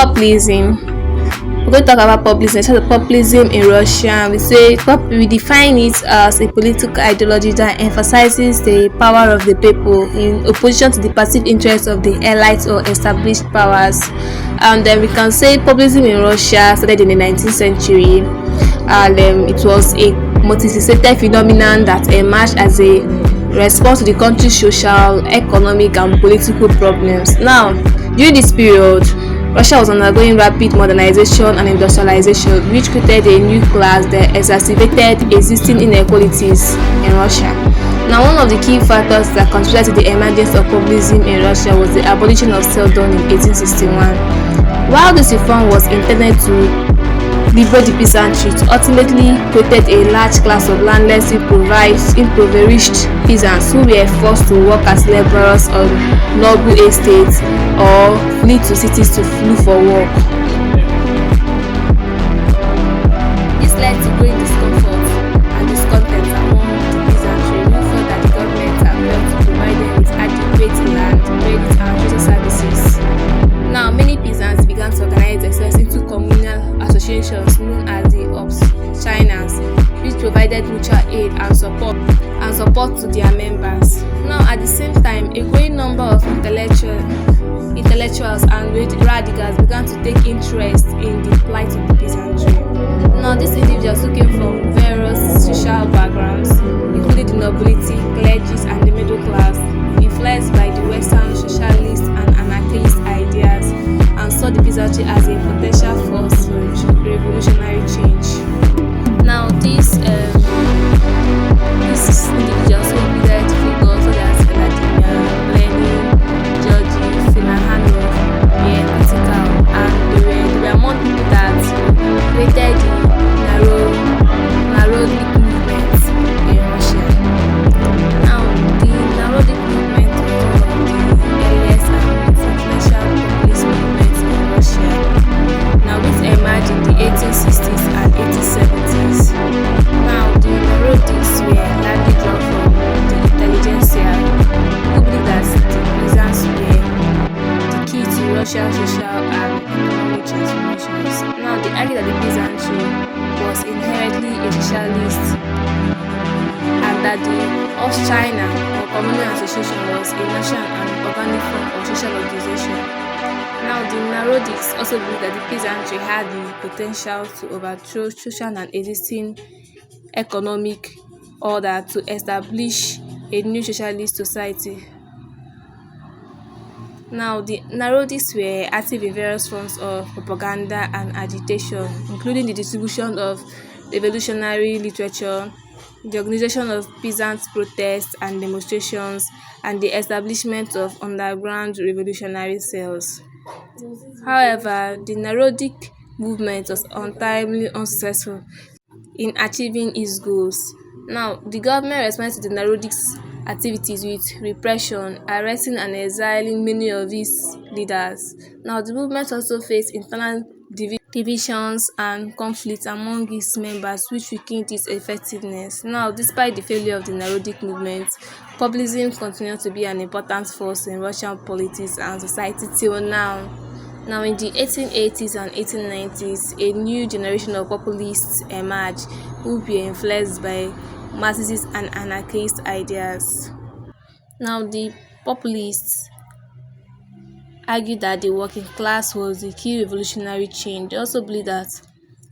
Populism. We're going to talk about populism. So the populism in Russia, we define it as a political ideology that emphasizes the power of the people in opposition to the passive interests of the elites or established powers. And then we can say populism in Russia started in the 19th century, and it was a multifaceted phenomenon that emerged as a response to the country's social, economic, and political problems. Now, during this period, Russia was undergoing rapid modernization and industrialization, which created a new class that exacerbated existing inequalities in Russia. Now, one of the key factors that contributed to the emergence of populism in Russia was the abolition of serfdom in 1861. While this reform was intended to liberate the peasantry, it ultimately created a large class of landless, impoverished peasants who were forced to work as laborers on noble estates or flee to cities to look for work. This led to growing discomfort and discontent among the peasantry, who felt that the government had failed to provide them with adequate land, credit, and social services. Now, many peasants began to organize themselves into communal associations known as the Chinas, which provided mutual aid and support to their members. Now, at the same time, a growing number of intellectuals and radicals began to take interest in the plight of the peasantry. Now, these individuals who came from various social backgrounds, including the nobility, clergy, and the middle class, influenced by the Western socialist and anarchist ideas, and saw the peasantry as a potential force for revolutionary change. Now, these individuals who included figures such as Vladimir Lenin, Georgy Filahanov, were critical, and they were among people that created the Narodnik movement in Russia. Now, the Narodnik movement was one of the earliest and most influential populist movements in Russia. Now, which emerged in the 1860s and 1870s. Now, the Narodiks were largely drawn from the intelligentsia, who believed that the peasants were the key to Russia's social and economic transformations. Now, they argued that the peasantry was inherently a socialist and that the China or communal association was a national and organic form of social organization. Now, the Narodiks also believed that the peasantry had the potential to overthrow social and existing economic order to establish a new socialist society. Now, the Narodists were active in various forms of propaganda and agitation, including the distribution of revolutionary literature, the organization of peasant protests and demonstrations, and the establishment of underground revolutionary cells. However, the Narodic movement was entirely unsuccessful in achieving its goals. Now, the government responded to the Narodics' activities with repression, arresting and exiling many of its leaders. Now, the movement also faced internal divisions and conflicts among its members, which weakened its effectiveness. Now, despite the failure of the Narodic movement, populism continued to be an important force in Russian politics and society till now. Now, in the 1880s and 1890s, a new generation of populists emerged who were influenced by Marxist and anarchist ideas. Now, the populists argued that the working class was the key revolutionary change. They also believed that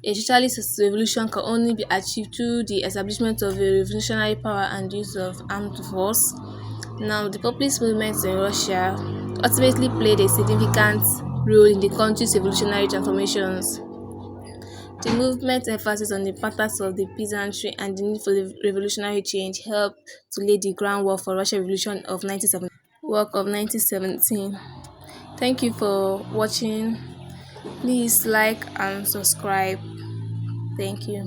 a socialist revolution can only be achieved through the establishment of a revolutionary power and use of armed force. Now, the populist movements in Russia ultimately played a significant role in the country's revolutionary transformations. The movement's emphasis on the importance of the peasantry and the need for the revolutionary change helped to lay the groundwork for Russian Revolution of 1917. Thank you for watching. Please like and subscribe. Thank you.